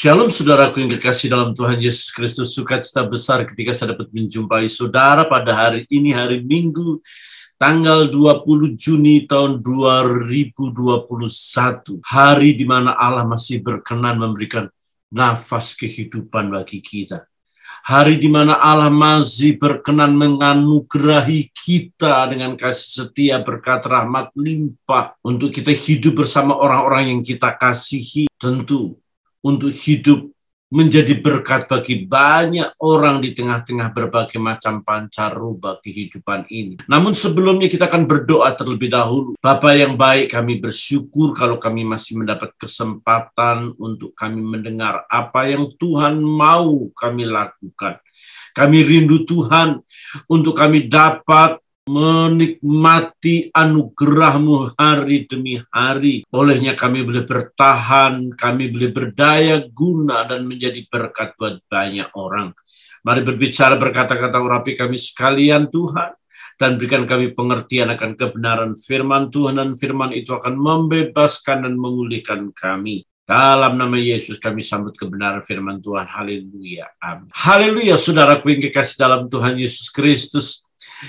Shalom saudaraku yang kekasih dalam Tuhan Yesus Kristus, sukacita besar ketika saya dapat menjumpai saudara pada hari ini, hari Minggu, tanggal 20 Juni tahun 2021. Hari di mana Allah masih berkenan memberikan nafas kehidupan bagi kita. Hari di mana Allah masih berkenan menganugerahi kita dengan kasih setia, berkat, rahmat, limpah untuk kita hidup bersama orang-orang yang kita kasihi, tentu untuk hidup menjadi berkat bagi banyak orang di tengah-tengah berbagai macam pancaroba kehidupan ini. Namun sebelumnya kita akan berdoa terlebih dahulu. Bapa yang baik, kami bersyukur kalau kami masih mendapat kesempatan untuk kami mendengar apa yang Tuhan mau kami lakukan. Kami rindu Tuhan untuk kami dapat menikmati anugerah-Mu hari demi hari. Olehnya kami boleh bertahan, kami boleh berdaya guna dan menjadi berkat buat banyak orang. Mari berbicara berkata-kata urapi kami sekalian Tuhan, dan berikan kami pengertian akan kebenaran firman Tuhan, dan firman itu akan membebaskan dan memulihkan kami. Dalam nama Yesus kami sambut kebenaran firman Tuhan. Haleluya. Amin. Haleluya, saudaraku yang kekasih dalam Tuhan Yesus Kristus.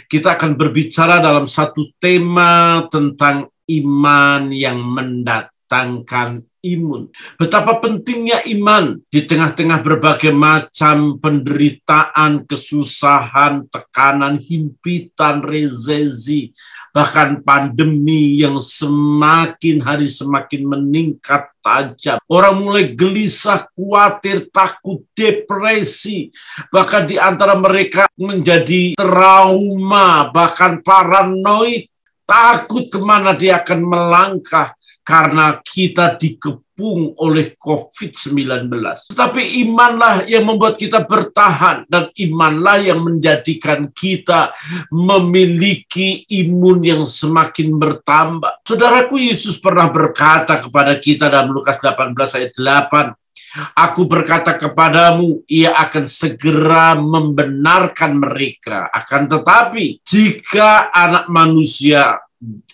Kita akan berbicara dalam satu tema tentang iman yang mendatangkan imun. Betapa pentingnya iman di tengah-tengah berbagai macam penderitaan, kesusahan, tekanan, himpitan, resesi, bahkan pandemi yang semakin hari semakin meningkat tajam. Orang mulai gelisah, khawatir, takut, depresi. Bahkan di antara mereka menjadi trauma, bahkan paranoid, takut kemana dia akan melangkah karena kita dikepung oleh COVID-19. Tetapi imanlah yang membuat kita bertahan, dan imanlah yang menjadikan kita memiliki imun yang semakin bertambah. Saudaraku, Yesus pernah berkata kepada kita dalam Lukas 18 ayat 8, Aku berkata kepadamu, ia akan segera membenarkan mereka. Akan tetapi, jika Anak Manusia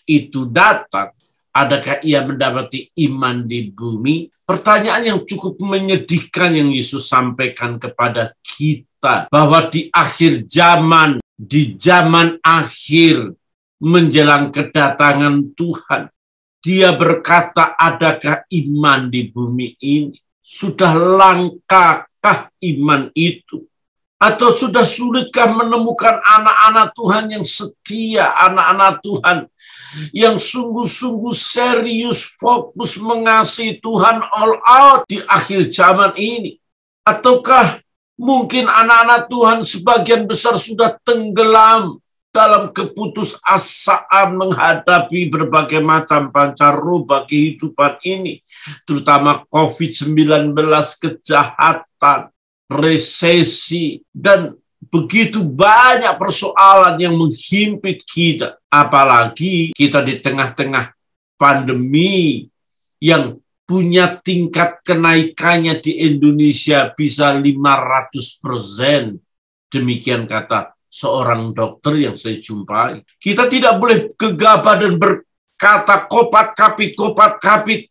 itu datang, adakah ia mendapati iman di bumi? Pertanyaan yang cukup menyedihkan yang Yesus sampaikan kepada kita, bahwa di akhir zaman, di zaman akhir menjelang kedatangan Tuhan, Dia berkata, adakah iman di bumi ini? Sudah langkahkah iman itu? Atau sudah sulitkah menemukan anak-anak Tuhan yang setia, anak-anak Tuhan yang sungguh-sungguh serius, fokus mengasihi Tuhan all out di akhir zaman ini? Ataukah mungkin anak-anak Tuhan sebagian besar sudah tenggelam dalam keputusasaan menghadapi berbagai macam pancaroba kehidupan ini, terutama COVID-19, kejahatan, resesi, dan begitu banyak persoalan yang menghimpit kita. Apalagi kita di tengah-tengah pandemi yang punya tingkat kenaikannya di Indonesia bisa 500%. Demikian kata seorang dokter yang saya jumpai. Kita tidak boleh gegabah dan berkata kopat-kapit.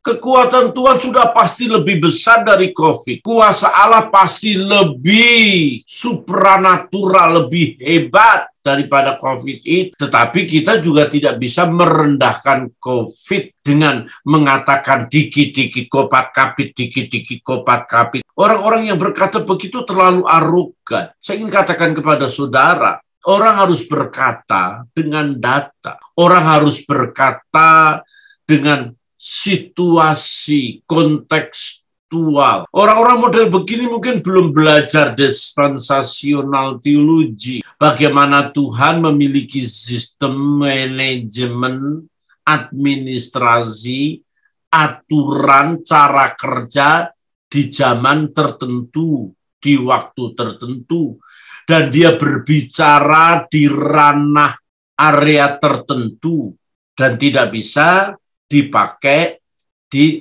Kekuatan Tuhan sudah pasti lebih besar dari COVID. Kuasa Allah pasti lebih supranatural, lebih hebat daripada COVID itu. Tetapi kita juga tidak bisa merendahkan COVID dengan mengatakan dikit-dikit kopat-kapit, dikit-dikit kopat-kapit. Orang-orang yang berkata begitu terlalu arogan. Saya ingin katakan kepada saudara, orang harus berkata dengan data. Orang harus berkata dengan situasi kontekstual. Orang-orang model begini mungkin belum belajar dispensasional teologi. Bagaimana Tuhan memiliki sistem manajemen, administrasi, aturan, cara kerja di zaman tertentu, di waktu tertentu. Dan dia berbicara di ranah area tertentu dan tidak bisa dipakai di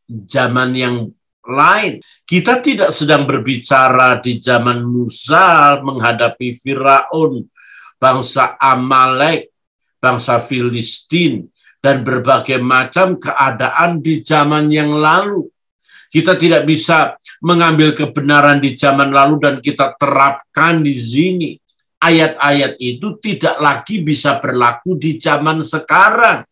zaman yang lain. Kita tidak sedang berbicara di zaman Musa menghadapi Firaun, bangsa Amalek, bangsa Filistin, dan berbagai macam keadaan di zaman yang lalu. Kita tidak bisa mengambil kebenaran di zaman lalu dan kita terapkan di sini. Ayat-ayat itu tidak lagi bisa berlaku di zaman sekarang.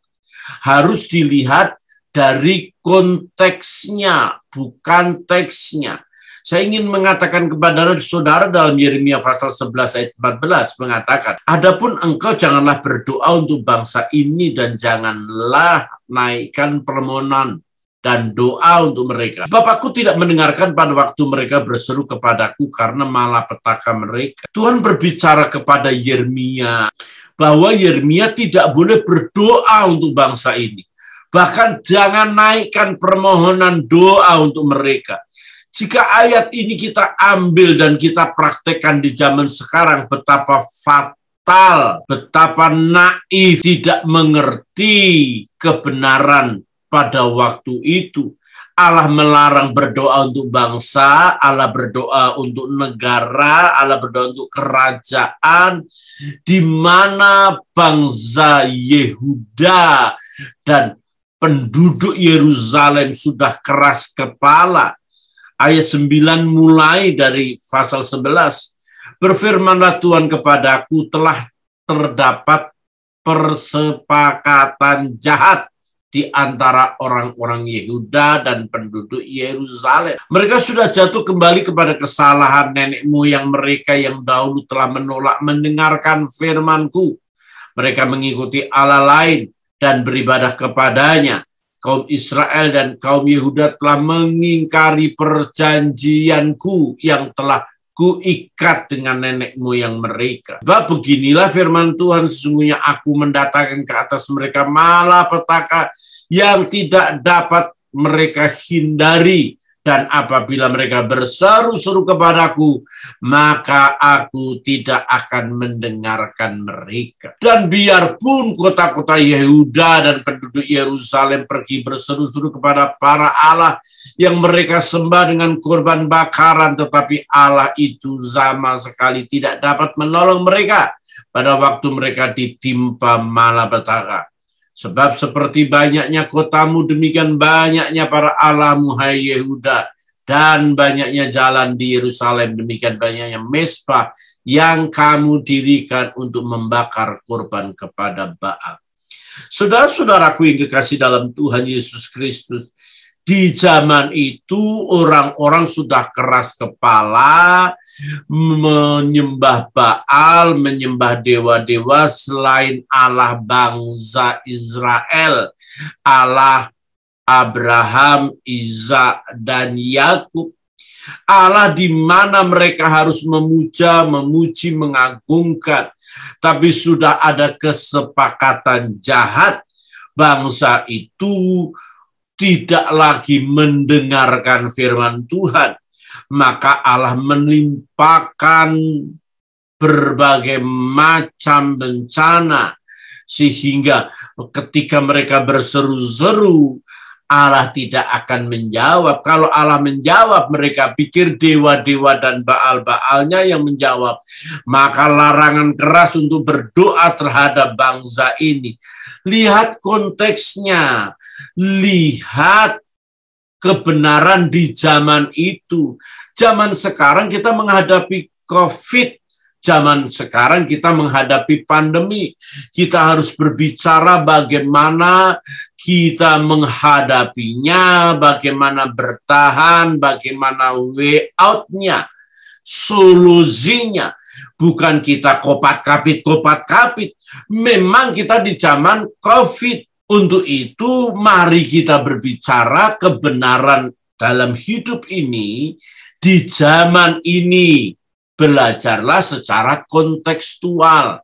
Harus dilihat dari konteksnya, bukan teksnya. Saya ingin mengatakan kepada saudara dalam Yeremia pasal 11 ayat 14 mengatakan, adapun engkau janganlah berdoa untuk bangsa ini dan janganlah naikkan permohonan dan doa untuk mereka. Sebab aku tidak mendengarkan pada waktu mereka berseru kepadaku karena malapetaka mereka. Tuhan berbicara kepada Yeremia bahwa Yeremia tidak boleh berdoa untuk bangsa ini. Bahkan jangan naikkan permohonan doa untuk mereka. Jika ayat ini kita ambil dan kita praktekkan di zaman sekarang, betapa fatal, betapa naif, tidak mengerti kebenaran pada waktu itu. Allah melarang berdoa untuk bangsa, Allah berdoa untuk negara, Allah berdoa untuk kerajaan, di mana bangsa Yehuda dan penduduk Yerusalem sudah keras kepala. Ayat 9 mulai dari pasal 11. Berfirmanlah Tuhan kepadaku, telah terdapat persepakatan jahat di antara orang-orang Yehuda dan penduduk Yerusalem. Mereka sudah jatuh kembali kepada kesalahan nenek moyang mereka yang dahulu telah menolak mendengarkan firman-Ku. Mereka mengikuti Allah lain dan beribadah kepadanya. Kaum Israel dan kaum Yehuda telah mengingkari perjanjianku yang telah kuikat dengan nenek moyang mereka. Sebab beginilah firman Tuhan, sesungguhnya aku mendatangkan ke atas mereka malapetaka yang tidak dapat mereka hindari. Dan apabila mereka berseru-seru kepadaku, maka aku tidak akan mendengarkan mereka. Dan biarpun kota-kota Yehuda dan penduduk Yerusalem pergi berseru-seru kepada para Allah yang mereka sembah dengan korban bakaran, tetapi Allah itu sama sekali tidak dapat menolong mereka pada waktu mereka ditimpa malapetaka. Sebab seperti banyaknya kotamu, demikian banyaknya para allahmu, hai Yehuda, dan banyaknya jalan di Yerusalem, demikian banyaknya mezbah yang kamu dirikan untuk membakar korban kepada Baal. Saudara-saudaraku yang kekasih dalam Tuhan Yesus Kristus, di zaman itu orang-orang sudah keras kepala, menyembah Baal, menyembah dewa-dewa selain Allah bangsa Israel, Allah Abraham, Ishak, dan Yakub. Allah di mana mereka harus memuja, memuji, mengagungkan. Tapi sudah ada kesepakatan jahat, bangsa itu tidak lagi mendengarkan firman Tuhan. Maka Allah menimpakan berbagai macam bencana, sehingga ketika mereka berseru-seru, Allah tidak akan menjawab. Kalau Allah menjawab, mereka pikir dewa-dewa dan Baal-Baalnya yang menjawab. Maka larangan keras untuk berdoa terhadap bangsa ini. Lihat konteksnya, lihat kebenaran di zaman itu. Zaman sekarang kita menghadapi COVID. Zaman sekarang kita menghadapi pandemi. Kita harus berbicara bagaimana kita menghadapinya, bagaimana bertahan, bagaimana way out-nya, solusinya. Bukan kita kopat-kapit. Memang kita di zaman COVID. Untuk itu, mari kita berbicara kebenaran dalam hidup ini, di zaman ini. Belajarlah secara kontekstual,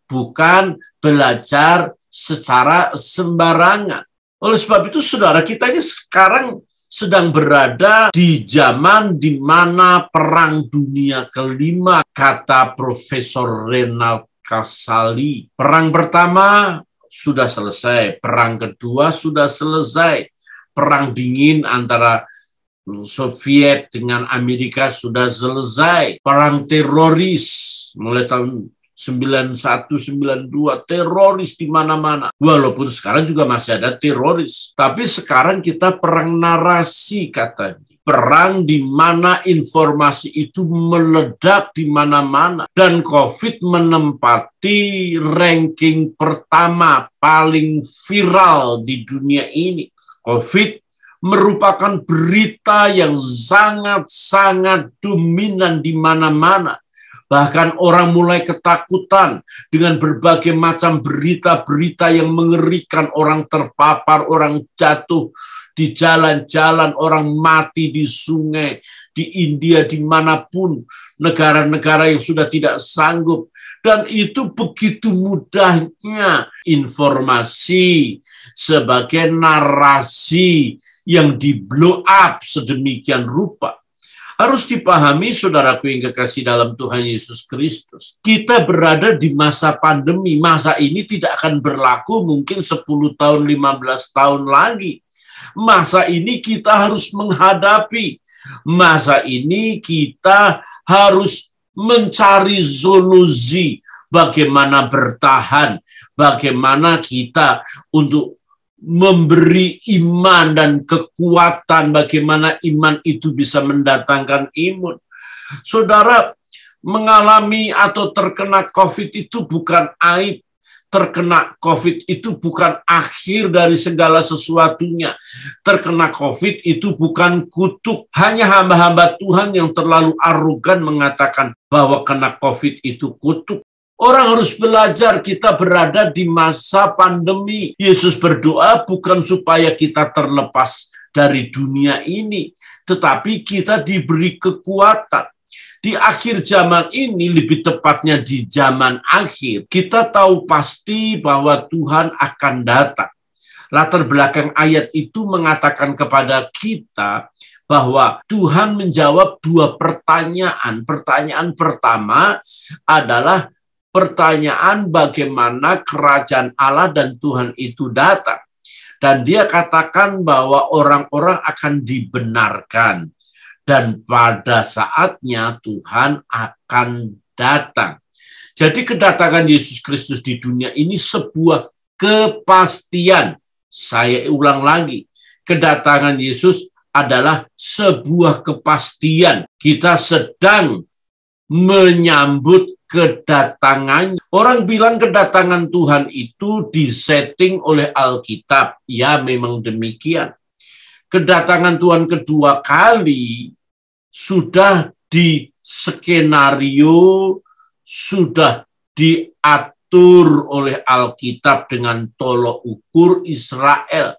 bukan belajar secara sembarangan. Oleh sebab itu, saudara, kita ini sekarang sedang berada di zaman di mana Perang Dunia Kelima, kata Profesor Renald Kasali. Perang pertama sudah selesai, perang kedua sudah selesai, perang dingin antara Soviet dengan Amerika sudah selesai, perang teroris mulai tahun 91, 92, teroris di mana-mana. Walaupun sekarang juga masih ada teroris. Tapi sekarang kita perang narasi katanya. Perang di mana informasi itu meledak di mana-mana. Dan COVID menempati ranking pertama paling viral di dunia ini. COVID merupakan berita yang sangat-sangat dominan di mana-mana. Bahkan orang mulai ketakutan dengan berbagai macam berita-berita yang mengerikan. Orang terpapar, orang jatuh di jalan-jalan, orang mati di sungai, di India, dimanapun, negara-negara yang sudah tidak sanggup. Dan itu begitu mudahnya informasi sebagai narasi yang di-blow up sedemikian rupa. Harus dipahami, saudaraku yang kekasih dalam Tuhan Yesus Kristus, kita berada di masa pandemi. Masa ini tidak akan berlaku mungkin 10 tahun, 15 tahun lagi. Masa ini kita harus menghadapi. Masa ini kita harus mencari solusi bagaimana bertahan, bagaimana kita untuk memberi iman dan kekuatan, bagaimana iman itu bisa mendatangkan imun. Saudara, mengalami atau terkena COVID itu bukan aib. Terkena COVID itu bukan akhir dari segala sesuatunya. Terkena COVID itu bukan kutuk. Hanya hamba-hamba Tuhan yang terlalu arogan mengatakan bahwa kena COVID itu kutuk. Orang harus belajar, kita berada di masa pandemi. Yesus berdoa bukan supaya kita terlepas dari dunia ini, tetapi kita diberi kekuatan. Di akhir zaman ini, lebih tepatnya di zaman akhir, kita tahu pasti bahwa Tuhan akan datang. Latar belakang ayat itu mengatakan kepada kita bahwa Tuhan menjawab 2 pertanyaan. Pertanyaan pertama adalah pertanyaan bagaimana kerajaan Allah dan Tuhan itu datang. Dan dia katakan bahwa orang-orang akan dibenarkan. Dan pada saatnya Tuhan akan datang. Jadi kedatangan Yesus Kristus di dunia ini sebuah kepastian. Saya ulang lagi. Kedatangan Yesus adalah sebuah kepastian. Kita sedang menyambut kedatangan. Orang bilang kedatangan Tuhan itu disetting oleh Alkitab. Ya, memang demikian. Kedatangan Tuhan kedua kali sudah diskenario, sudah diatur oleh Alkitab dengan tolok ukur Israel.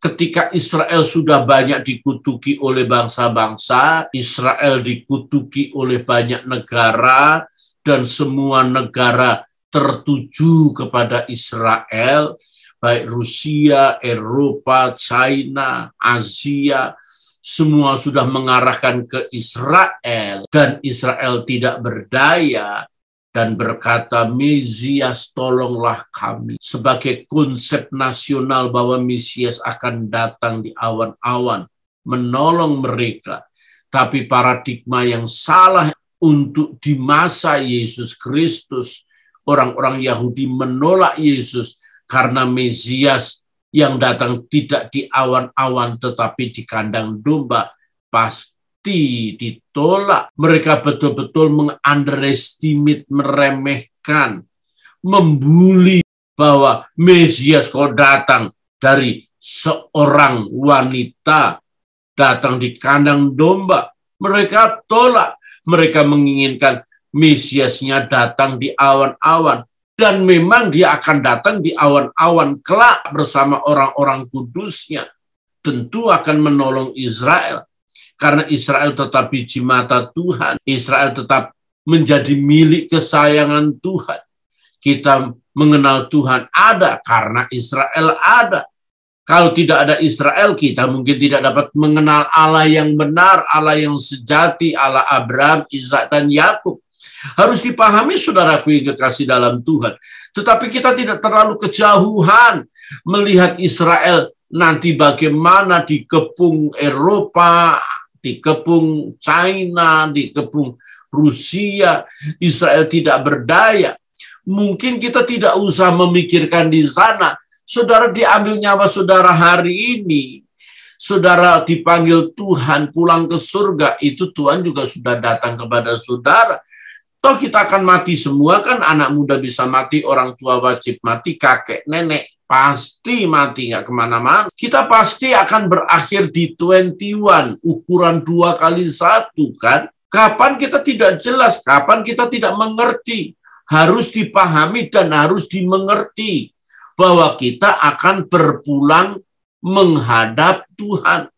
Ketika Israel sudah banyak dikutuki oleh bangsa-bangsa, Israel dikutuki oleh banyak negara, dan semua negara tertuju kepada Israel, baik Rusia, Eropa, China, Asia, semua sudah mengarahkan ke Israel, dan Israel tidak berdaya, dan berkata, Mesias tolonglah kami. Sebagai konsep nasional bahwa Mesias akan datang di awan-awan, menolong mereka. Tapi paradigma yang salah untuk di masa Yesus Kristus, orang-orang Yahudi menolak Yesus karena Mesias yang datang tidak di awan-awan tetapi di kandang domba, pasti ditolak. Mereka betul-betul mengunderestimate, meremehkan, membuli bahwa Mesias kok datang dari seorang wanita, datang di kandang domba. Mereka tolak. Mereka menginginkan Mesiasnya datang di awan-awan. Dan memang dia akan datang di awan-awan kelak bersama orang-orang kudusnya. Tentu akan menolong Israel. Karena Israel tetap biji mata Tuhan. Israel tetap menjadi milik kesayangan Tuhan. Kita mengenal Tuhan ada karena Israel ada. Kalau tidak ada Israel, kita mungkin tidak dapat mengenal Allah yang benar, Allah yang sejati, Allah Abraham, Ishak, dan Yakub. Harus dipahami, saudaraku yang kekasih dalam Tuhan. Tetapi kita tidak terlalu kejauhan melihat Israel nanti bagaimana dikepung Eropa, dikepung China, dikepung Rusia. Israel tidak berdaya. Mungkin kita tidak usah memikirkan di sana. Saudara diambil nyawa saudara hari ini, saudara dipanggil Tuhan pulang ke surga, itu Tuhan juga sudah datang kepada saudara. Toh kita akan mati semua kan, anak muda bisa mati, orang tua wajib mati, kakek, nenek pasti mati, nggak kemana-mana. Kita pasti akan berakhir di 21, ukuran 2x1 kan. Kapan kita tidak jelas, kapan kita tidak mengerti. Harus dipahami dan harus dimengerti bahwa kita akan berpulang menghadap Tuhan.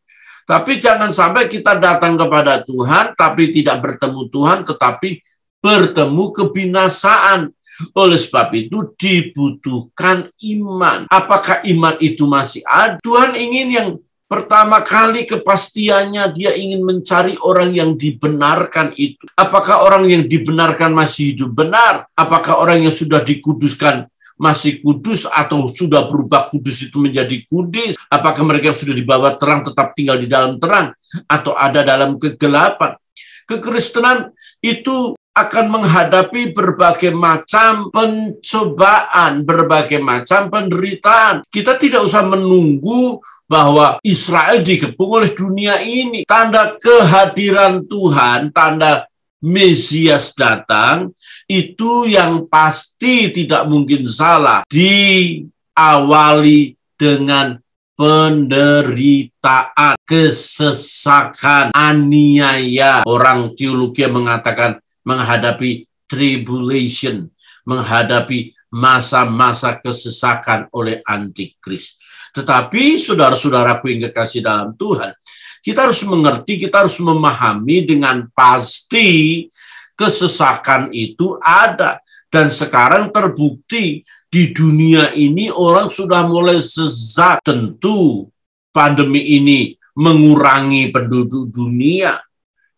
Tapi jangan sampai kita datang kepada Tuhan, tapi tidak bertemu Tuhan, tetapi bertemu kebinasaan. Oleh sebab itu dibutuhkan iman. Apakah iman itu masih ada? Tuhan ingin yang pertama kali kepastiannya, dia ingin mencari orang yang dibenarkan itu. Apakah orang yang dibenarkan masih hidup benar? Apakah orang yang sudah dikuduskan masih kudus atau sudah berubah kudus itu menjadi kudus? Apakah mereka yang sudah dibawa terang tetap tinggal di dalam terang atau ada dalam kegelapan? Kekristenan itu akan menghadapi berbagai macam pencobaan, berbagai macam penderitaan. Kita tidak usah menunggu bahwa Israel dikepung oleh dunia ini. Tanda kehadiran Tuhan, tanda Mesias datang, itu yang pasti tidak mungkin salah. Diawali dengan penderitaan, kesesakan, aniaya. Orang teologi yang mengatakan menghadapi tribulation, menghadapi masa-masa kesesakan oleh antikris. Tetapi saudara-saudaraku yang kekasih dalam Tuhan, kita harus mengerti, kita harus memahami dengan pasti kesesakan itu ada. Dan sekarang terbukti di dunia ini orang sudah mulai sesat. Tentu pandemi ini mengurangi penduduk dunia.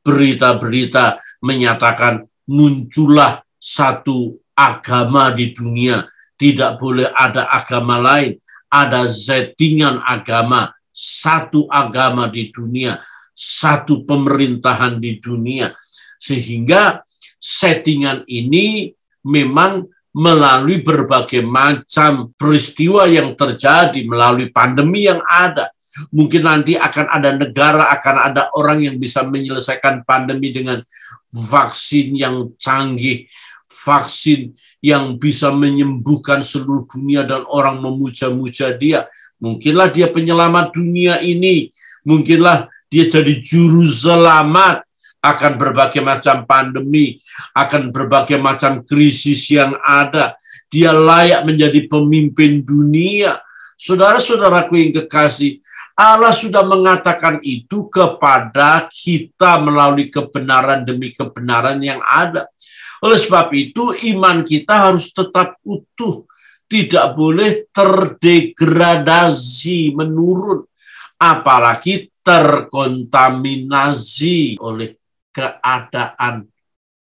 Berita-berita menyatakan muncullah satu agama di dunia. Tidak boleh ada agama lain. Ada settingan agama. Satu agama di dunia. Satu pemerintahan di dunia. Sehingga settingan ini memang melalui berbagai macam peristiwa yang terjadi, melalui pandemi yang ada. Mungkin nanti akan ada negara, akan ada orang yang bisa menyelesaikan pandemi dengan vaksin yang canggih, vaksin yang bisa menyembuhkan seluruh dunia dan orang memuja-muja dia. Mungkinlah dia penyelamat dunia ini, mungkinlah dia jadi juru selamat akan berbagai macam pandemi, akan berbagai macam krisis yang ada. Dia layak menjadi pemimpin dunia. Saudara-saudaraku yang kekasih, Allah sudah mengatakan itu kepada kita melalui kebenaran demi kebenaran yang ada. Oleh sebab itu, iman kita harus tetap utuh. Tidak boleh terdegradasi, menurun. Apalagi terkontaminasi oleh keadaan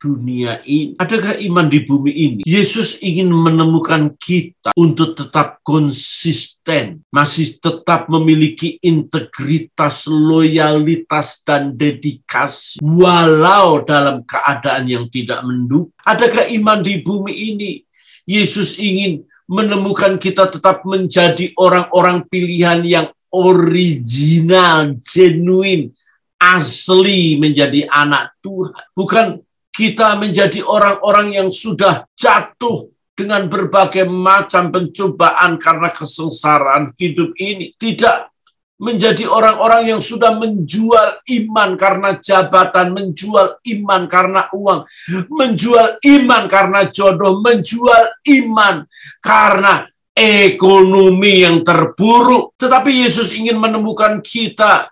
dunia ini. Adakah iman di bumi ini? Yesus ingin menemukan kita untuk tetap konsisten, masih tetap memiliki integritas, loyalitas, dan dedikasi, walau dalam keadaan yang tidak mendukung. Adakah iman di bumi ini? Yesus ingin menemukan kita tetap menjadi orang-orang pilihan yang original, genuine, asli menjadi anak Tuhan. Bukan kita menjadi orang-orang yang sudah jatuh dengan berbagai macam pencobaan karena kesengsaraan hidup ini. Tidak menjadi orang-orang yang sudah menjual iman karena jabatan, menjual iman karena uang, menjual iman karena jodoh, menjual iman karena ekonomi yang terburuk. Tetapi Yesus ingin menemukan kita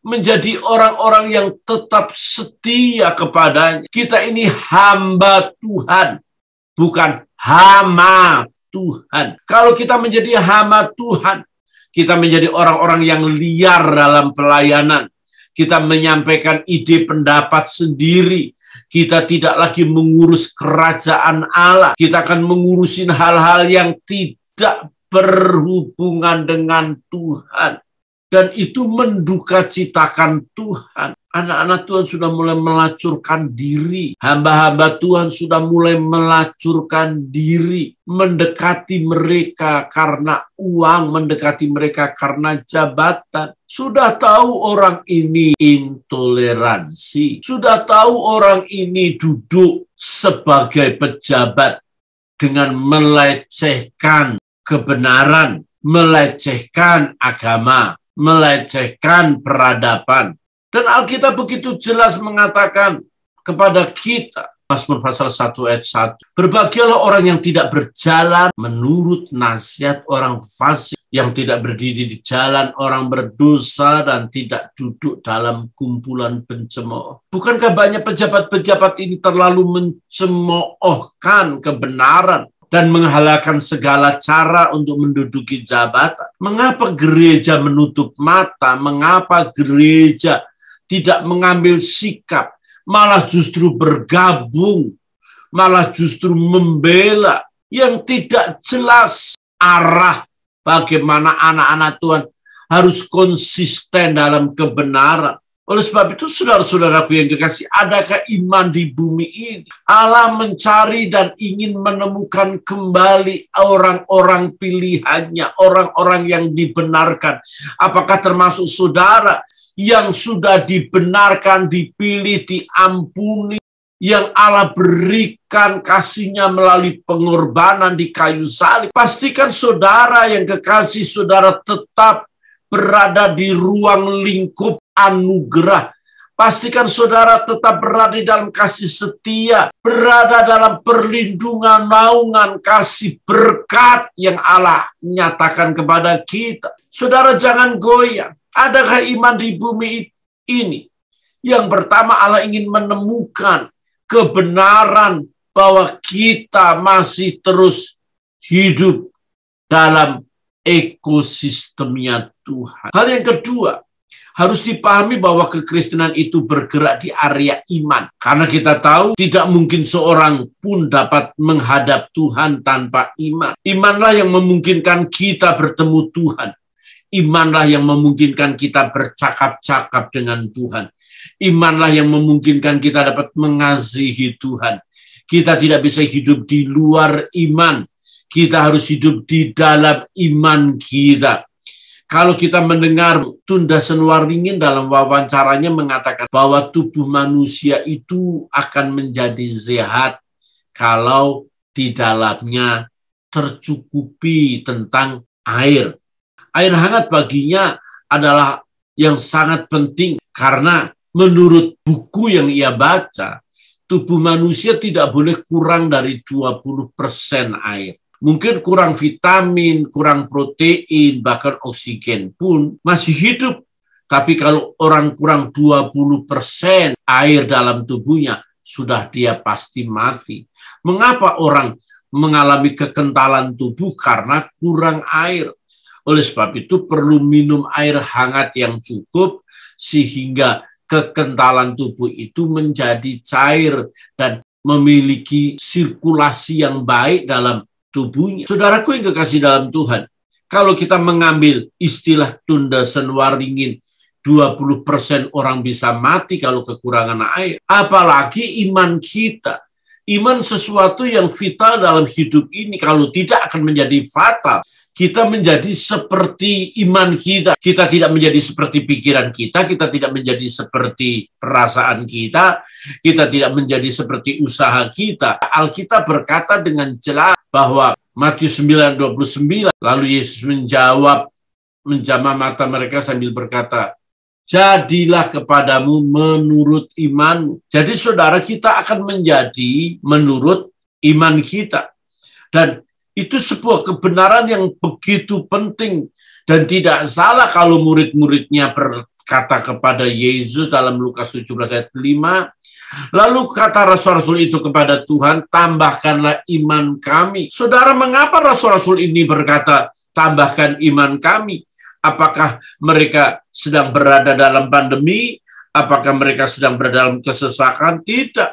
menjadi orang-orang yang tetap setia kepadanya. Kita ini hamba Tuhan, bukan hama Tuhan. Kalau kita menjadi hamba Tuhan, kita menjadi orang-orang yang liar dalam pelayanan. Kita menyampaikan ide pendapat sendiri. Kita tidak lagi mengurus kerajaan Allah. Kita akan mengurusin hal-hal yang tidak berhubungan dengan Tuhan. Dan itu mendukacitakan Tuhan. Anak-anak Tuhan sudah mulai melacurkan diri. Hamba-hamba Tuhan sudah mulai melacurkan diri. Mendekati mereka karena uang, mendekati mereka karena jabatan. Sudah tahu orang ini intoleransi. Sudah tahu orang ini duduk sebagai pejabat dengan melecehkan kebenaran, melecehkan agama, melecehkan peradaban. Dan Alkitab begitu jelas mengatakan kepada kita, Mazmur pasal 1 ayat 1, berbahagialah orang yang tidak berjalan menurut nasihat orang fasik, yang tidak berdiri di jalan orang berdosa, dan tidak duduk dalam kumpulan pencemooh. Bukankah banyak pejabat-pejabat ini terlalu mencemoohkan kebenaran dan menghalalkan segala cara untuk menduduki jabatan? Mengapa gereja menutup mata? Mengapa gereja tidak mengambil sikap, malah justru bergabung, malah justru membela yang tidak jelas arah bagaimana anak-anak Tuhan harus konsisten dalam kebenaran? Oleh sebab itu, saudara-saudaraku yang dikasihi, adakah iman di bumi ini? Allah mencari dan ingin menemukan kembali orang-orang pilihannya, orang-orang yang dibenarkan. Apakah termasuk saudara yang sudah dibenarkan, dipilih, diampuni, yang Allah berikan kasih-Nya melalui pengorbanan di kayu salib? Pastikan saudara yang kekasih, saudara tetap berada di ruang lingkup anugerah. Pastikan saudara tetap berada di dalam kasih setia, berada dalam perlindungan, naungan, kasih berkat yang Allah nyatakan kepada kita. Saudara jangan goyah. Adakah iman di bumi ini? Yang pertama, Allah ingin menemukan kebenaran bahwa kita masih terus hidup dalam ekosistemnya Tuhan. Hal yang kedua, harus dipahami bahwa kekristenan itu bergerak di area iman. Karena kita tahu tidak mungkin seorang pun dapat menghadap Tuhan tanpa iman. Imanlah yang memungkinkan kita bertemu Tuhan. Imanlah yang memungkinkan kita bercakap-cakap dengan Tuhan. Imanlah yang memungkinkan kita dapat mengasihi Tuhan. Kita tidak bisa hidup di luar iman. Kita harus hidup di dalam iman kita. Kalau kita mendengar Tunda Senwaringin dalam wawancaranya mengatakan bahwa tubuh manusia itu akan menjadi sehat kalau di dalamnya tercukupi tentang air. Air hangat baginya adalah yang sangat penting karena menurut buku yang ia baca, tubuh manusia tidak boleh kurang dari 20% air. Mungkin kurang vitamin, kurang protein, bahkan oksigen pun masih hidup. Tapi kalau orang kurang 20% air dalam tubuhnya, sudah dia pasti mati. Mengapa orang mengalami kekentalan tubuh? Karena kurang air. Oleh sebab itu perlu minum air hangat yang cukup sehingga kekentalan tubuh itu menjadi cair dan memiliki sirkulasi yang baik dalam tubuhnya. Saudaraku yang kekasih dalam Tuhan, kalau kita mengambil istilah Tunda Senwaringin, 20% orang bisa mati kalau kekurangan air. Apalagi iman kita. Iman sesuatu yang vital dalam hidup ini, kalau tidak akan menjadi fatal. Kita menjadi seperti iman kita. Kita tidak menjadi seperti pikiran kita tidak menjadi seperti perasaan kita tidak menjadi seperti usaha kita. Alkitab berkata dengan jelas bahwa Matius 9:29, lalu Yesus menjawab, menjamah mata mereka sambil berkata, jadilah kepadamu menurut imanmu. Jadi saudara, kita akan menjadi menurut iman kita. Dan itu sebuah kebenaran yang begitu penting dan tidak salah kalau murid-muridnya berkata kepada Yesus dalam Lukas 17 ayat 5, lalu kata rasul-rasul itu kepada Tuhan, tambahkanlah iman kami. Saudara, mengapa rasul-rasul ini berkata, tambahkan iman kami? Apakah mereka sedang berada dalam pandemi? Apakah mereka sedang berada dalam kesesakan? Tidak.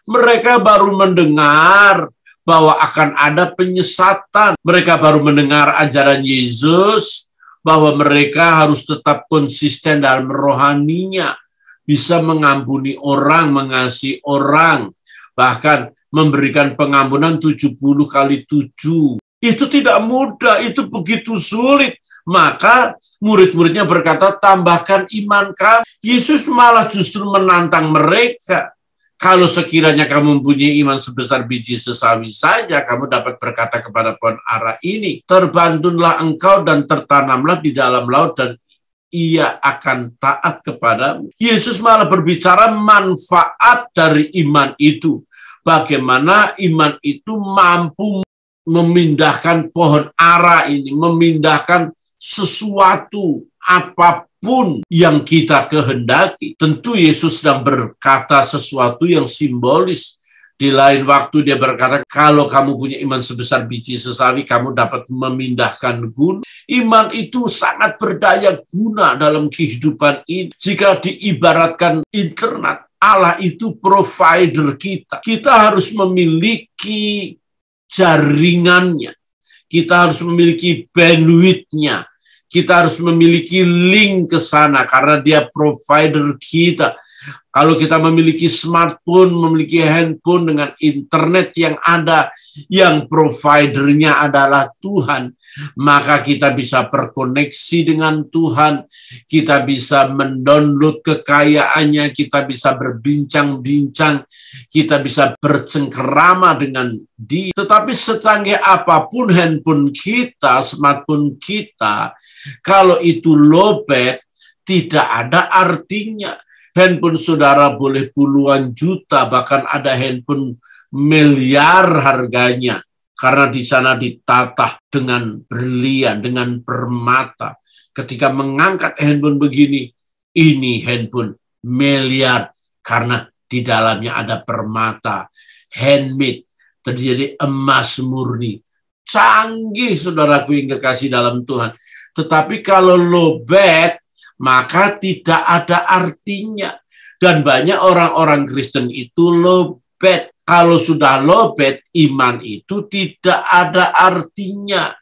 Mereka baru mendengar bahwa akan ada penyesatan. Mereka baru mendengar ajaran Yesus bahwa mereka harus tetap konsisten dalam rohaninya, bisa mengampuni orang, mengasihi orang, bahkan memberikan pengampunan 70 kali 7. Itu tidak mudah, itu begitu sulit. Maka murid-muridnya berkata, tambahkan iman kami. Yesus malah justru menantang mereka. Kalau sekiranya kamu mempunyai iman sebesar biji sesawi saja, kamu dapat berkata kepada pohon ara ini, terbantunlah engkau dan tertanamlah di dalam laut dan ia akan taat kepadamu. Yesus malah berbicara manfaat dari iman itu. Bagaimana iman itu mampu memindahkan pohon ara ini, memindahkan sesuatu apapun yang kita kehendaki. Tentu Yesus sedang berkata sesuatu yang simbolis. Di lain waktu dia berkata, kalau kamu punya iman sebesar biji sesawi, kamu dapat memindahkan gunung. Iman itu sangat berdaya guna dalam kehidupan ini. Jika diibaratkan internet, Allah itu provider kita. Kita harus memiliki jaringannya. Kita harus memiliki bandwidth-nya. Kita harus memiliki link ke sana karena dia provider kita. Kalau kita memiliki smartphone, memiliki handphone dengan internet yang ada, yang providernya adalah Tuhan, maka kita bisa berkoneksi dengan Tuhan, kita bisa mendownload kekayaannya, kita bisa berbincang-bincang, kita bisa bercengkerama dengan dia. Tetapi secanggih apapun handphone kita, smartphone kita, kalau itu lowbat, tidak ada artinya. Handphone saudara boleh puluhan juta, bahkan ada handphone miliar harganya. Karena di sana ditata dengan berlian, dengan permata. Ketika mengangkat handphone begini, ini handphone miliar. Karena di dalamnya ada permata, handmade, terdiri emas murni. Canggih saudaraku yang kekasih dalam Tuhan. Tetapi kalau lowbat, maka tidak ada artinya. Dan banyak orang-orang Kristen itu lowbat. Kalau sudah lowbat, iman itu tidak ada artinya.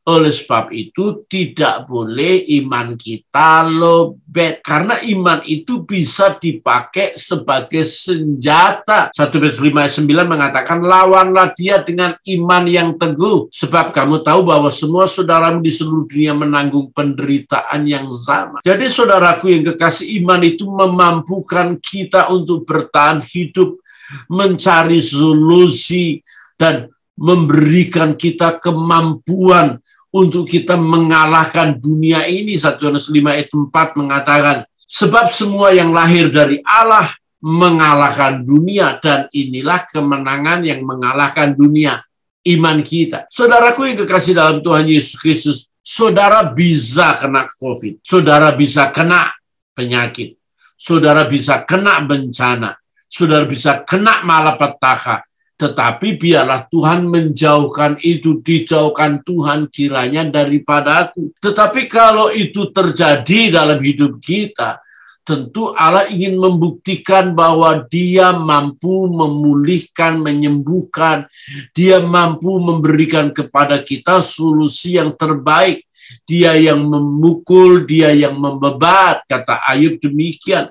Oleh sebab itu tidak boleh iman kita lowbat. Karena iman itu bisa dipakai sebagai senjata. 1 Petrus 5 ayat 9 mengatakan, lawanlah dia dengan iman yang teguh. Sebab kamu tahu bahwa semua saudaramu di seluruh dunia menanggung penderitaan yang sama. Jadi saudaraku yang kekasih, iman itu memampukan kita untuk bertahan hidup, mencari solusi, dan memberikan kita kemampuan untuk kita mengalahkan dunia ini. 1 Yohanes 5 ayat 4 mengatakan, sebab semua yang lahir dari Allah mengalahkan dunia, dan inilah kemenangan yang mengalahkan dunia, iman kita. Saudaraku yang kekasih dalam Tuhan Yesus Kristus, saudara bisa kena COVID, saudara bisa kena penyakit, saudara bisa kena bencana, saudara bisa kena malapetaka. Tetapi biarlah Tuhan menjauhkan itu, dijauhkan Tuhan kiranya daripadaku. Tetapi kalau itu terjadi dalam hidup kita, tentu Allah ingin membuktikan bahwa Dia mampu memulihkan, menyembuhkan. Dia mampu memberikan kepada kita solusi yang terbaik. Dia yang memukul, Dia yang membebat, kata Ayub demikian.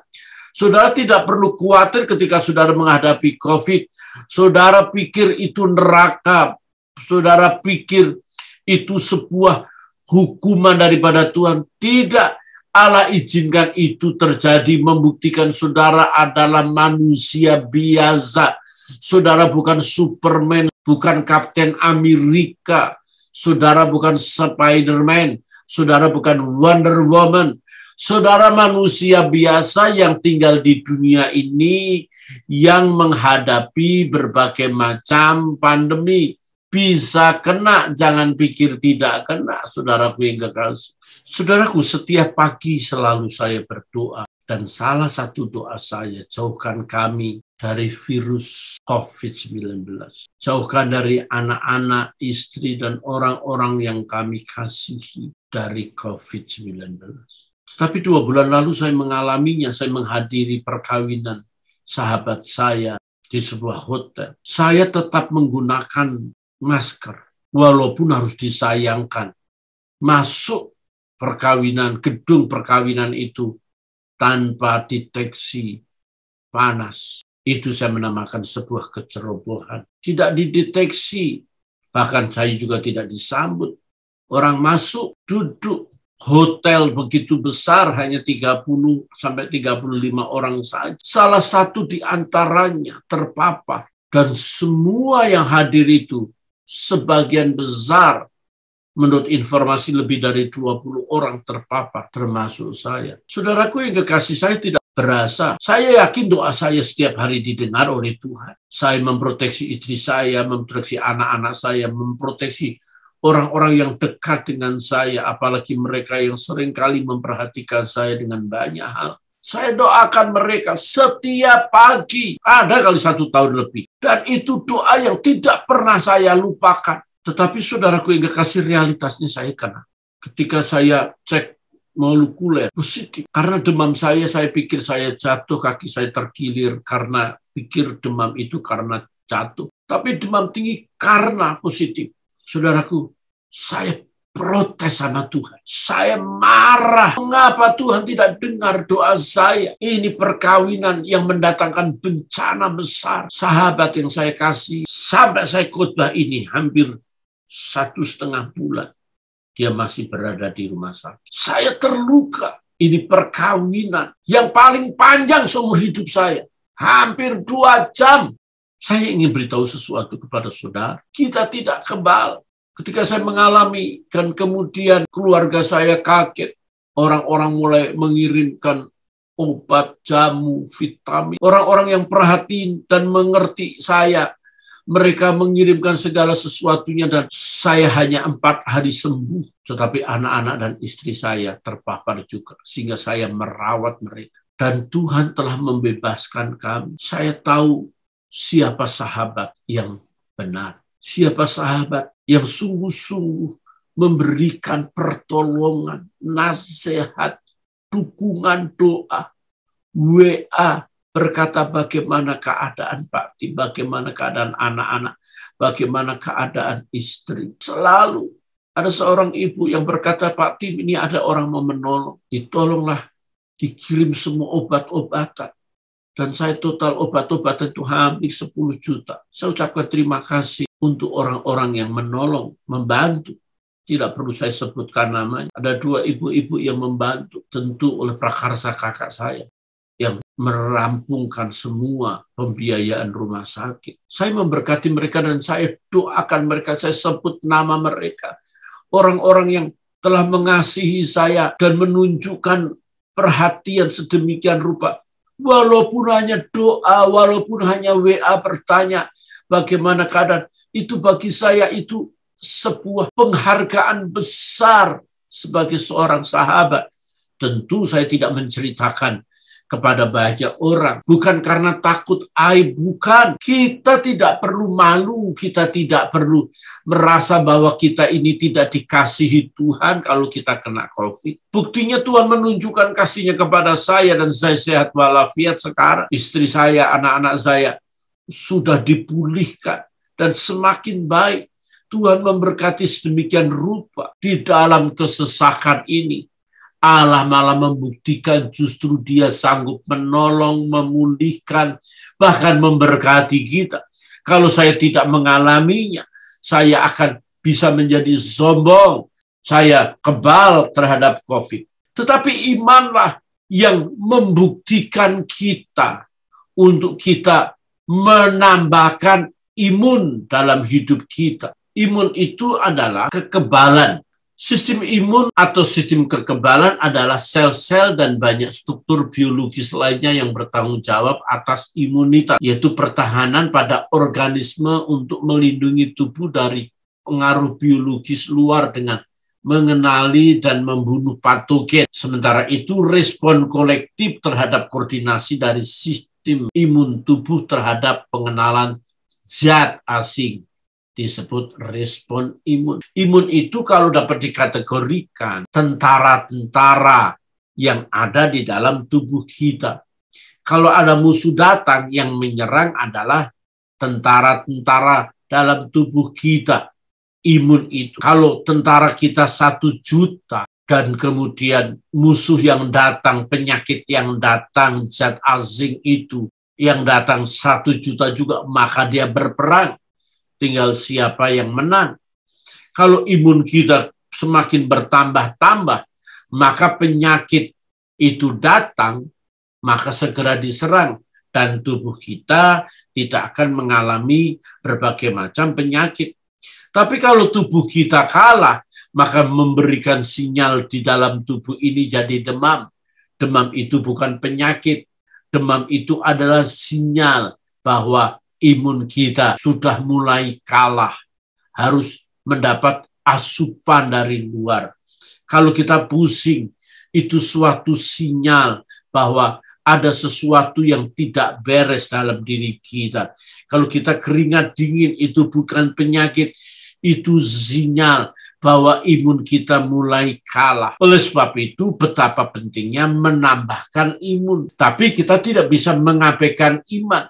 Saudara tidak perlu khawatir ketika saudara menghadapi COVID. Saudara pikir itu neraka, saudara pikir itu sebuah hukuman daripada Tuhan. Tidak, Allah izinkan itu terjadi, membuktikan saudara adalah manusia biasa. Saudara bukan Superman, bukan Kapten Amerika, saudara bukan Spider-Man, saudara bukan Wonder Woman. Saudara manusia biasa yang tinggal di dunia ini, yang menghadapi berbagai macam pandemi. Bisa kena, jangan pikir tidak kena, saudaraku yang kekasih. Saudaraku, setiap pagi selalu saya berdoa. Dan salah satu doa saya, jauhkan kami dari virus COVID-19. Jauhkan dari anak-anak, istri, dan orang-orang yang kami kasihi dari COVID-19. Tetapi 2 bulan lalu saya mengalaminya, saya menghadiri perkawinan sahabat saya di sebuah hotel. Saya tetap menggunakan masker, walaupun harus disayangkan. Masuk perkawinan, gedung perkawinan itu tanpa deteksi panas. Itu saya menamakan sebuah kecerobohan. Tidak dideteksi, bahkan saya juga tidak disambut. Orang masuk, duduk, hotel begitu besar, hanya 30 sampai 35 orang saja. Salah satu di antaranya terpapar. Dan semua yang hadir itu, sebagian besar, menurut informasi lebih dari 20 orang terpapar, termasuk saya. Saudaraku yang kekasih, saya tidak berasa. Saya yakin doa saya setiap hari didengar oleh Tuhan. Saya memproteksi istri saya, memproteksi anak-anak saya, memproteksi orang-orang yang dekat dengan saya, apalagi mereka yang seringkali memperhatikan saya dengan banyak hal. Saya doakan mereka setiap pagi, ada kali 1 tahun lebih. Dan itu doa yang tidak pernah saya lupakan. Tetapi saudaraku yang kekasih, realitasnya saya kena. Ketika saya cek molekuler positif. Karena demam saya pikir saya jatuh, kaki saya terkilir karena pikir demam itu karena jatuh. Tapi demam tinggi karena positif. Saudaraku, saya protes sama Tuhan. Saya marah. Mengapa Tuhan tidak dengar doa saya? Ini perkawinan yang mendatangkan bencana besar. Sahabat yang saya kasih, sampai saya khotbah ini hampir 1,5 bulan. Dia masih berada di rumah sakit. Saya terluka. Ini perkawinan yang paling panjang seumur hidup saya. Hampir 2 jam. Saya ingin beritahu sesuatu kepada saudara. Kita tidak kebal. Ketika saya mengalami, dan kemudian keluarga saya kaget. Orang-orang mulai mengirimkan obat, jamu, vitamin. Orang-orang yang perhatiin dan mengerti saya. Mereka mengirimkan segala sesuatunya dan saya hanya 4 hari sembuh. Tetapi anak-anak dan istri saya terpapar juga. Sehingga saya merawat mereka. Dan Tuhan telah membebaskan kami. Saya tahu siapa sahabat yang benar. Siapa sahabat yang sungguh-sungguh memberikan pertolongan, nasihat, dukungan doa, WA, berkata bagaimana keadaan Pak Tim, bagaimana keadaan anak-anak, bagaimana keadaan istri. Selalu ada seorang ibu yang berkata, Pak Tim, ini ada orang mau menolong. Ditolonglah, dikirim semua obat-obatan. Dan saya total obat-obatan itu hampir 10 juta. Saya ucapkan terima kasih untuk orang-orang yang menolong, membantu. Tidak perlu saya sebutkan namanya. Ada 2 ibu-ibu yang membantu, tentu oleh prakarsa kakak saya, yang merampungkan semua pembiayaan rumah sakit. Saya memberkati mereka dan saya doakan mereka, saya sebut nama mereka. Orang-orang yang telah mengasihi saya dan menunjukkan perhatian sedemikian rupa. Walaupun hanya doa, walaupun hanya WA bertanya bagaimana keadaan, itu bagi saya itu sebuah penghargaan besar sebagai seorang sahabat. Tentu saya tidak menceritakan kepada banyak orang. Bukan karena takut aib, bukan. Kita tidak perlu malu, kita tidak perlu merasa bahwa kita ini tidak dikasihi Tuhan kalau kita kena COVID. Buktinya Tuhan menunjukkan kasih-Nya kepada saya dan saya sehat walafiat sekarang. Istri saya, anak-anak saya sudah dipulihkan dan semakin baik. Tuhan memberkati sedemikian rupa di dalam kesesakan ini. Allah malah membuktikan justru Dia sanggup menolong, memulihkan, bahkan memberkati kita. Kalau saya tidak mengalaminya, saya akan bisa menjadi sombong. Saya kebal terhadap COVID. Tetapi imanlah yang membuktikan kita untuk kita menambahkan imun dalam hidup kita. Imun itu adalah kekebalan. Sistem imun atau sistem kekebalan adalah sel-sel dan banyak struktur biologis lainnya yang bertanggung jawab atas imunitas, yaitu pertahanan pada organisme untuk melindungi tubuh dari pengaruh biologis luar dengan mengenali dan membunuh patogen. Sementara itu, respon kolektif terhadap koordinasi dari sistem imun tubuh terhadap pengenalan zat asing disebut respon imun. Imun itu kalau dapat dikategorikan tentara-tentara yang ada di dalam tubuh kita. Kalau ada musuh datang, yang menyerang adalah tentara-tentara dalam tubuh kita. Imun itu. Kalau tentara kita 1 juta, dan kemudian musuh yang datang, penyakit yang datang, zat asing itu yang datang 1 juta juga, maka dia berperang. Tinggal siapa yang menang. Kalau imun kita semakin bertambah-tambah, maka penyakit itu datang, maka segera diserang. Dan tubuh kita tidak akan mengalami berbagai macam penyakit. Tapi kalau tubuh kita kalah, maka memberikan sinyal di dalam tubuh ini jadi demam. Demam itu bukan penyakit. Demam itu adalah sinyal bahwa imun kita sudah mulai kalah. Harus mendapat asupan dari luar. Kalau kita pusing, itu suatu sinyal bahwa ada sesuatu yang tidak beres dalam diri kita. Kalau kita keringat dingin, itu bukan penyakit, itu sinyal bahwa imun kita mulai kalah. Oleh sebab itu, betapa pentingnya menambahkan imun. Tapi kita tidak bisa mengabaikan iman.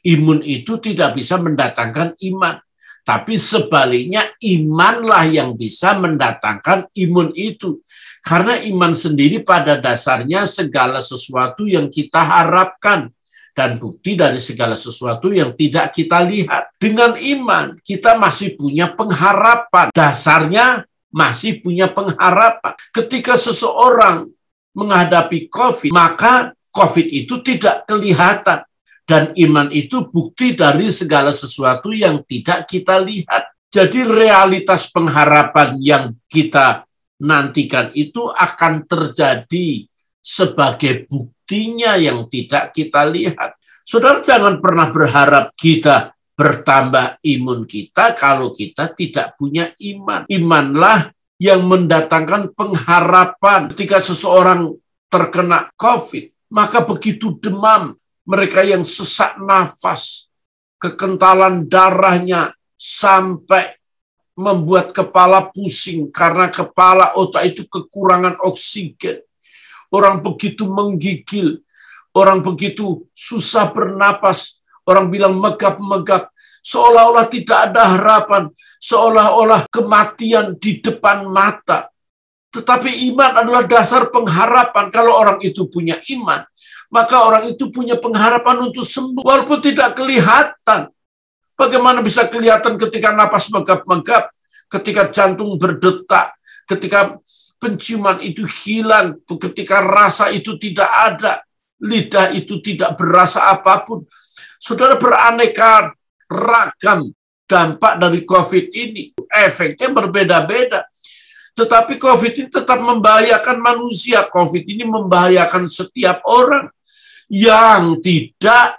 Imun itu tidak bisa mendatangkan iman. Tapi sebaliknya, imanlah yang bisa mendatangkan imun itu. Karena iman sendiri pada dasarnya segala sesuatu yang kita harapkan. Dan bukti dari segala sesuatu yang tidak kita lihat. Dengan iman, kita masih punya pengharapan. Dasarnya masih punya pengharapan. Ketika seseorang menghadapi COVID, maka COVID itu tidak kelihatan. Dan iman itu bukti dari segala sesuatu yang tidak kita lihat. Jadi realitas pengharapan yang kita nantikan itu akan terjadi sebagai buktinya yang tidak kita lihat. Saudara jangan pernah berharap kita bertambah imun kita kalau kita tidak punya iman. Imanlah yang mendatangkan pengharapan. Ketika seseorang terkena COVID, maka begitu demam, mereka yang sesak nafas, kekentalan darahnya sampai membuat kepala pusing karena kepala otak itu kekurangan oksigen. Orang begitu menggigil, orang begitu susah bernapas, orang bilang megap-megap, seolah-olah tidak ada harapan, seolah-olah kematian di depan mata. Tetapi iman adalah dasar pengharapan. Kalau orang itu punya iman, maka orang itu punya pengharapan untuk sembuh, walaupun tidak kelihatan. Bagaimana bisa kelihatan ketika napas megap-megap, ketika jantung berdetak, ketika penciuman itu hilang, ketika rasa itu tidak ada, lidah itu tidak berasa apapun. Saudara, beraneka ragam dampak dari COVID ini. Efeknya berbeda-beda. Tetapi COVID ini tetap membahayakan manusia. COVID ini membahayakan setiap orang yang tidak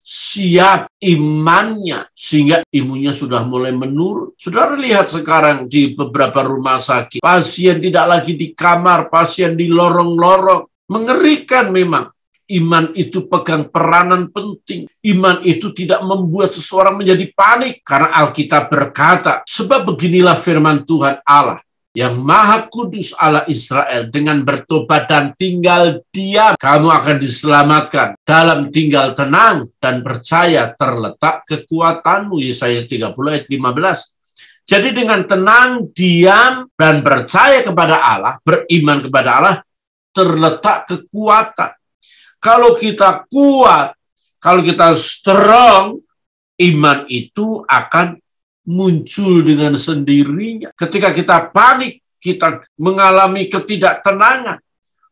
siap imannya, sehingga imunnya sudah mulai menurun. Saudara lihat sekarang di beberapa rumah sakit, pasien tidak lagi di kamar, pasien di lorong-lorong. Mengerikan memang. Iman itu pegang peranan penting. Iman itu tidak membuat seseorang menjadi panik, karena Alkitab berkata, sebab beginilah firman Tuhan Allah, yang Maha Kudus Allah Israel, dengan bertobat dan tinggal diam, kamu akan diselamatkan. Dalam tinggal tenang dan percaya terletak kekuatanmu. Yesaya 30 ayat 15. Jadi dengan tenang, diam, dan percaya kepada Allah, beriman kepada Allah, terletak kekuatan. Kalau kita kuat, kalau kita strong, iman itu akan muncul dengan sendirinya. Ketika kita panik, kita mengalami ketidaktenangan,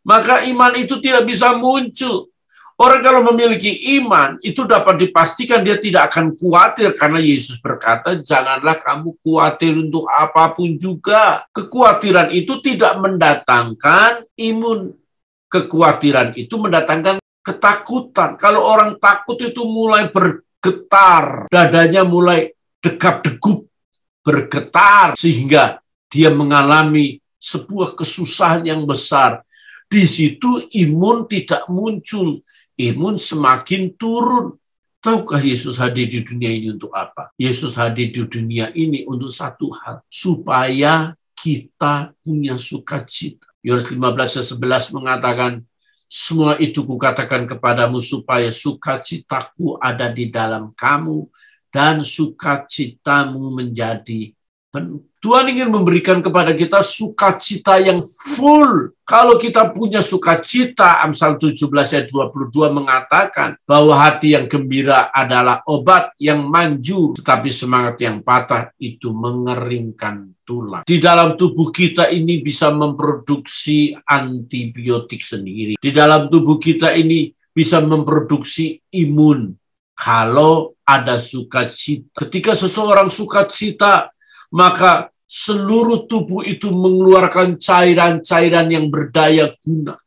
maka iman itu tidak bisa muncul. Orang kalau memiliki iman, itu dapat dipastikan dia tidak akan khawatir, karena Yesus berkata, janganlah kamu khawatir untuk apapun juga. Kekhawatiran itu tidak mendatangkan imun. Kekhawatiran itu mendatangkan ketakutan. Kalau orang takut itu mulai bergetar, dadanya mulai dekap-degup, bergetar, sehingga dia mengalami sebuah kesusahan yang besar. Di situ imun tidak muncul, imun semakin turun. Tahukah Yesus hadir di dunia ini untuk apa? Yesus hadir di dunia ini untuk satu hal, supaya kita punya sukacita. Yohanes 15 ayat 11 mengatakan, semua itu kukatakan kepadamu supaya sukacitaku ada di dalam kamu dan sukacitamu menjadi Tuhan ingin memberikan kepada kita sukacita yang full. Kalau kita punya sukacita, Amsal 17 ayat 22 mengatakan bahwa hati yang gembira adalah obat yang manjur, tetapi semangat yang patah itu mengeringkan tulang. Di dalam tubuh kita ini bisa memproduksi antibiotik sendiri. Di dalam tubuh kita ini bisa memproduksi imun kalau ada sukacita. Ketika seseorang sukacita, maka seluruh tubuh itu mengeluarkan cairan-cairan yang berdaya guna.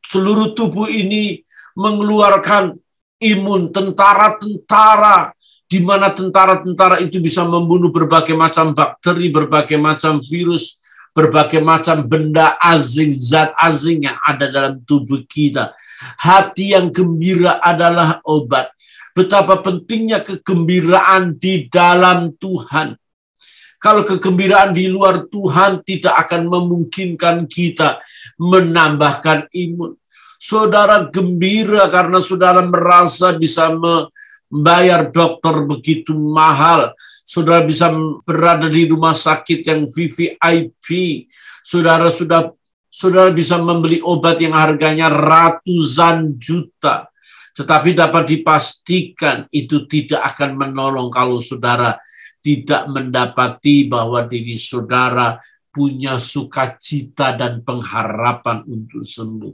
Seluruh tubuh ini mengeluarkan imun, tentara-tentara, di mana tentara-tentara itu bisa membunuh berbagai macam bakteri, berbagai macam virus, berbagai macam benda asing, zat asing yang ada dalam tubuh kita. Hati yang gembira adalah obat. Betapa pentingnya kegembiraan di dalam Tuhan. Kalau kegembiraan di luar Tuhan tidak akan memungkinkan kita menambahkan imun. Saudara gembira karena saudara merasa bisa membayar dokter begitu mahal. Saudara bisa berada di rumah sakit yang VVIP. Saudara bisa membeli obat yang harganya ratusan juta. Tetapi dapat dipastikan itu tidak akan menolong kalau saudara tidak mendapati bahwa diri saudara punya sukacita dan pengharapan untuk sembuh.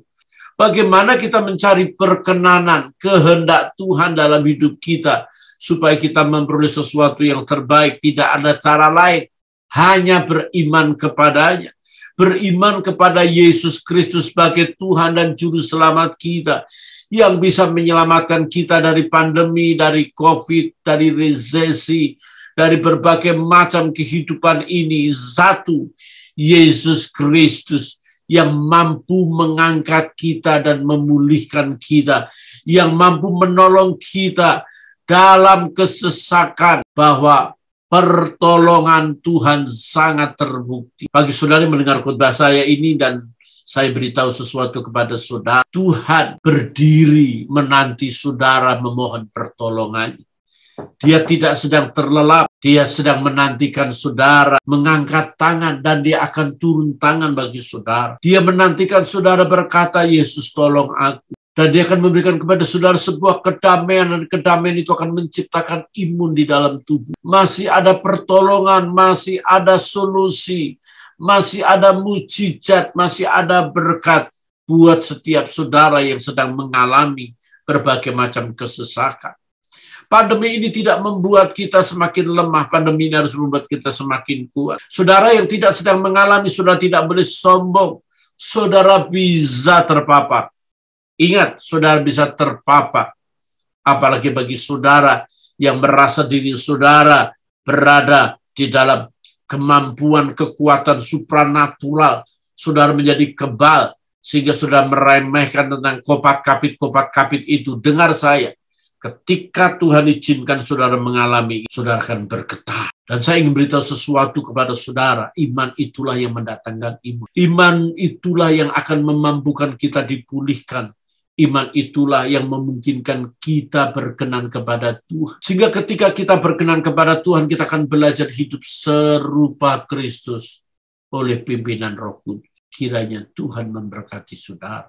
Bagaimana kita mencari perkenanan, kehendak Tuhan dalam hidup kita, supaya kita memperoleh sesuatu yang terbaik. Tidak ada cara lain, hanya beriman kepadanya. Beriman kepada Yesus Kristus sebagai Tuhan dan Juru Selamat kita, yang bisa menyelamatkan kita dari pandemi, dari COVID, dari resesi, dari berbagai macam kehidupan ini. Satu, Yesus Kristus yang mampu mengangkat kita dan memulihkan kita, yang mampu menolong kita dalam kesesakan, bahwa pertolongan Tuhan sangat terbukti. Bagi saudara yang mendengar khotbah saya ini dan saya beritahu sesuatu kepada saudara, Tuhan berdiri menanti saudara memohon pertolongan. Dia tidak sedang terlelap, dia sedang menantikan saudara mengangkat tangan dan dia akan turun tangan bagi saudara. Dia menantikan saudara berkata, Yesus tolong aku. Dan dia akan memberikan kepada saudara sebuah kedamaian, dan kedamaian itu akan menciptakan imun di dalam tubuh. Masih ada pertolongan, masih ada solusi, masih ada mujizat, masih ada berkat buat setiap saudara yang sedang mengalami berbagai macam kesesakan. Pandemi ini tidak membuat kita semakin lemah. Pandemi ini harus membuat kita semakin kuat. Saudara yang tidak sedang mengalami, saudara tidak boleh sombong. Saudara bisa terpapar. Ingat, saudara bisa terpapar. Apalagi bagi saudara yang merasa diri saudara berada di dalam kemampuan, kekuatan supranatural. Saudara menjadi kebal, sehingga saudara meremehkan tentang kopat-kapit itu. Dengar saya. Ketika Tuhan izinkan saudara mengalami, saudara akan bergetar. Dan saya ingin beritahu sesuatu kepada saudara, iman itulah yang mendatangkan imun. Iman itulah yang akan memampukan kita dipulihkan. Iman itulah yang memungkinkan kita berkenan kepada Tuhan. Sehingga ketika kita berkenan kepada Tuhan, kita akan belajar hidup serupa Kristus oleh pimpinan Roh Kudus. Kiranya Tuhan memberkati saudara.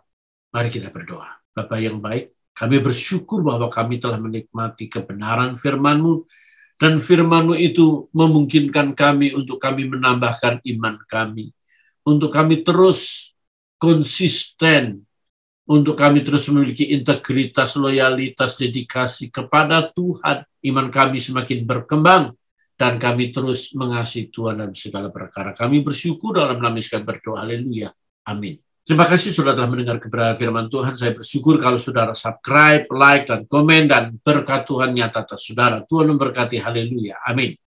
Mari kita berdoa. Bapa yang baik, kami bersyukur bahwa kami telah menikmati kebenaran firman-Mu, dan firman-Mu itu memungkinkan kami untuk kami menambahkan iman kami, untuk kami terus konsisten, untuk kami terus memiliki integritas, loyalitas, dedikasi kepada Tuhan. Iman kami semakin berkembang, dan kami terus mengasihi Tuhan dalam segala perkara. Kami bersyukur dalam nama Yesus berdoa. Haleluya. Amin. Terima kasih sudah telah mendengar kebenaran firman Tuhan. Saya bersyukur kalau saudara subscribe, like, dan komen, dan berkat Tuhan nyata atas saudara. Tuhan memberkati. Haleluya. Amin.